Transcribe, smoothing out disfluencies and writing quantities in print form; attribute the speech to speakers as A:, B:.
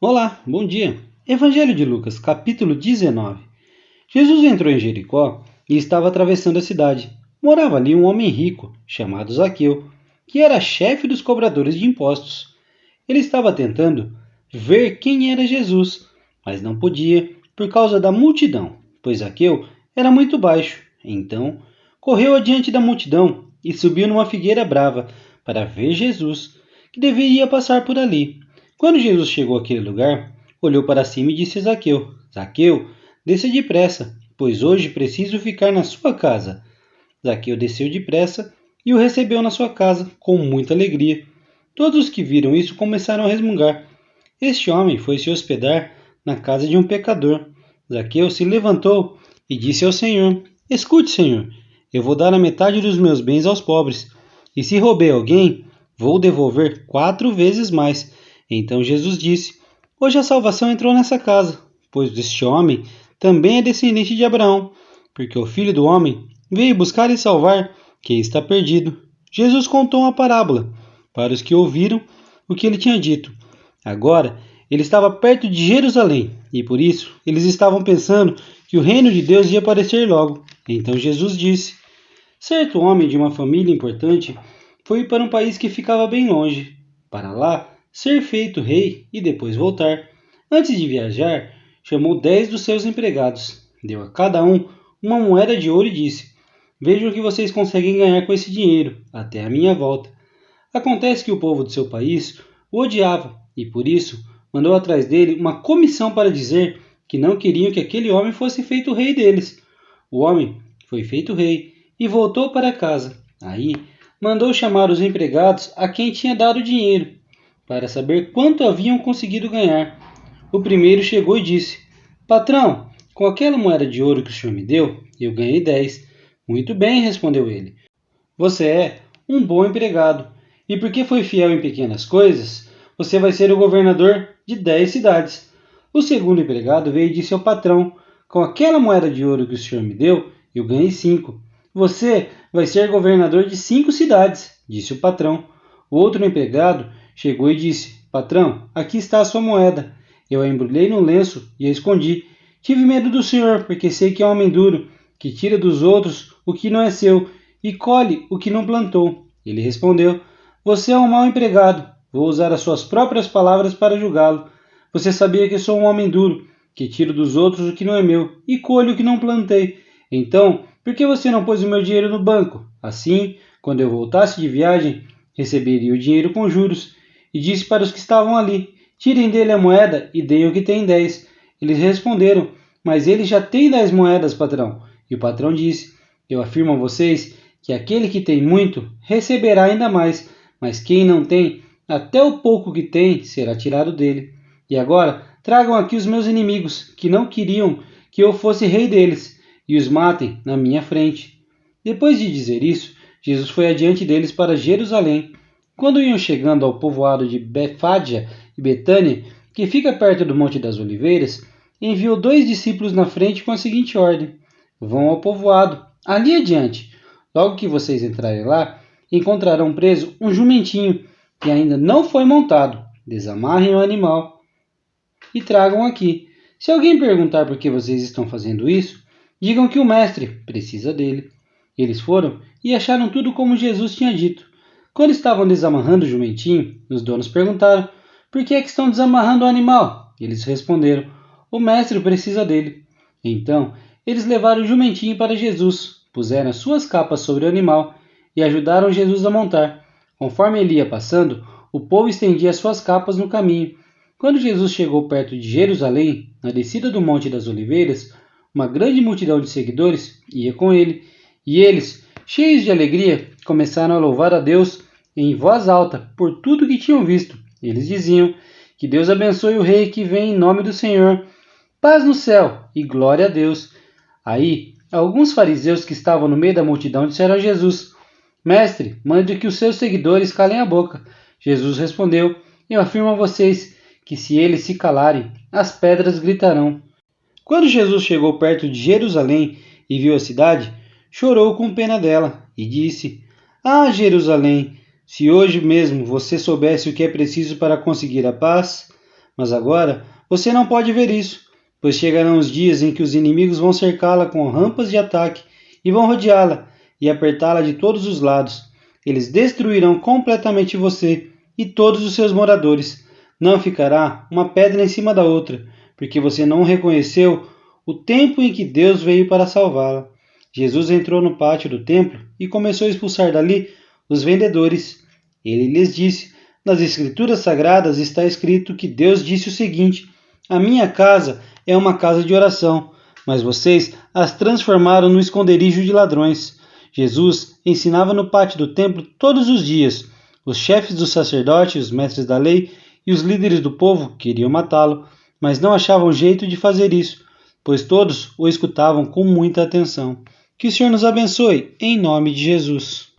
A: Olá, bom dia. Evangelho de Lucas, capítulo 19. Jesus entrou em Jericó e estava atravessando a cidade. Morava ali um homem rico, chamado Zaqueu, que era chefe dos cobradores de impostos. Ele estava tentando ver quem era Jesus, mas não podia por causa da multidão, pois Zaqueu era muito baixo. Então, correu adiante da multidão e subiu numa figueira brava para ver Jesus, que deveria passar por ali. Quando Jesus chegou àquele lugar, olhou para cima e disse a Zaqueu: Zaqueu, desça depressa, pois hoje preciso ficar na sua casa. Zaqueu desceu depressa e o recebeu na sua casa com muita alegria. Todos os que viram isso começaram a resmungar. Este homem foi se hospedar na casa de um pecador. Zaqueu se levantou e disse ao Senhor: Escute, Senhor, eu vou dar a metade dos meus bens aos pobres, e se roubei alguém, vou devolver 4 vezes mais. Então Jesus disse: Hoje a salvação entrou nessa casa, pois este homem também é descendente de Abraão, porque o Filho do Homem veio buscar e salvar quem está perdido. Jesus contou uma parábola para os que ouviram o que ele tinha dito. Agora, ele estava perto de Jerusalém, e por isso eles estavam pensando que o reino de Deus ia aparecer logo. Então Jesus disse: Certo homem de uma família importante foi para um país que ficava bem longe, para lá ser feito rei e depois voltar. Antes de viajar, chamou 10 dos seus empregados, deu a cada um uma moeda de ouro e disse: Vejam o que vocês conseguem ganhar com esse dinheiro, até a minha volta. Acontece que o povo do seu país o odiava e, por isso, mandou atrás dele uma comissão para dizer que não queriam que aquele homem fosse feito rei deles. O homem foi feito rei e voltou para casa. Aí, mandou chamar os empregados a quem tinha dado o dinheiro, para saber quanto haviam conseguido ganhar. O primeiro chegou e disse: Patrão, com aquela moeda de ouro que o senhor me deu, eu ganhei 10. Muito bem, respondeu ele. Você é um bom empregado, e porque foi fiel em pequenas coisas, você vai ser o governador de 10 cidades. O segundo empregado veio e disse ao patrão: Com aquela moeda de ouro que o senhor me deu, eu ganhei 5. Você vai ser governador de 5 cidades, disse o patrão. O outro empregado chegou e disse: Patrão, aqui está a sua moeda. Eu a embrulhei no lenço e a escondi. Tive medo do senhor, porque sei que é um homem duro, que tira dos outros o que não é seu e colhe o que não plantou. Ele respondeu: Você é um mau empregado. Vou usar as suas próprias palavras para julgá-lo. Você sabia que sou um homem duro, que tiro dos outros o que não é meu e colho o que não plantei. Então, por que você não pôs o meu dinheiro no banco? Assim, quando eu voltasse de viagem, receberia o dinheiro com juros. E disse para os que estavam ali: Tirem dele a moeda e deem o que tem 10. Eles responderam: Mas ele já tem 10 moedas, patrão. E o patrão disse: Eu afirmo a vocês que aquele que tem muito receberá ainda mais, mas quem não tem, até o pouco que tem será tirado dele. E agora tragam aqui os meus inimigos, que não queriam que eu fosse rei deles, e os matem na minha frente. Depois de dizer isso, Jesus foi adiante deles para Jerusalém. Quando iam chegando ao povoado de Befádia e Betânia, que fica perto do Monte das Oliveiras, enviou 2 discípulos na frente com a seguinte ordem: Vão ao povoado, ali adiante. Logo que vocês entrarem lá, encontrarão preso um jumentinho que ainda não foi montado. Desamarrem o animal e tragam aqui. Se alguém perguntar por que vocês estão fazendo isso, digam que o mestre precisa dele. Eles foram e acharam tudo como Jesus tinha dito. Quando estavam desamarrando o jumentinho, os donos perguntaram: Por que é que estão desamarrando o animal? Eles responderam: O mestre precisa dele. Então, eles levaram o jumentinho para Jesus, puseram as suas capas sobre o animal e ajudaram Jesus a montar. Conforme ele ia passando, o povo estendia suas capas no caminho. Quando Jesus chegou perto de Jerusalém, na descida do Monte das Oliveiras, uma grande multidão de seguidores ia com ele, e eles, cheios de alegria, começaram a louvar a Deus em voz alta por tudo que tinham visto. Eles diziam: Que Deus abençoe o rei que vem em nome do Senhor. Paz no céu e glória a Deus. Aí, alguns fariseus que estavam no meio da multidão disseram a Jesus: Mestre, mande que os seus seguidores calem a boca. Jesus respondeu: Eu afirmo a vocês que se eles se calarem, as pedras gritarão. Quando Jesus chegou perto de Jerusalém e viu a cidade, chorou com pena dela e disse: Ah, Jerusalém, se hoje mesmo você soubesse o que é preciso para conseguir a paz, Mas agora você não pode ver isso, pois chegarão os dias em que os inimigos vão cercá-la com rampas de ataque e vão rodeá-la e apertá-la de todos os lados. Eles destruirão completamente você e todos os seus moradores. Não ficará uma pedra em cima da outra, porque você não reconheceu o tempo em que Deus veio para salvá-la. Jesus entrou no pátio do templo e começou a expulsar dali os vendedores. Ele lhes disse: nas Escrituras Sagradas está escrito que Deus disse o seguinte: a minha casa é uma casa de oração, mas vocês as transformaram no esconderijo de ladrões. Jesus ensinava no pátio do templo todos os dias. Os chefes dos sacerdotes, os mestres da lei e os líderes do povo queriam matá-lo, mas não achavam jeito de fazer isso, pois todos o escutavam com muita atenção. Que o Senhor nos abençoe, em nome de Jesus.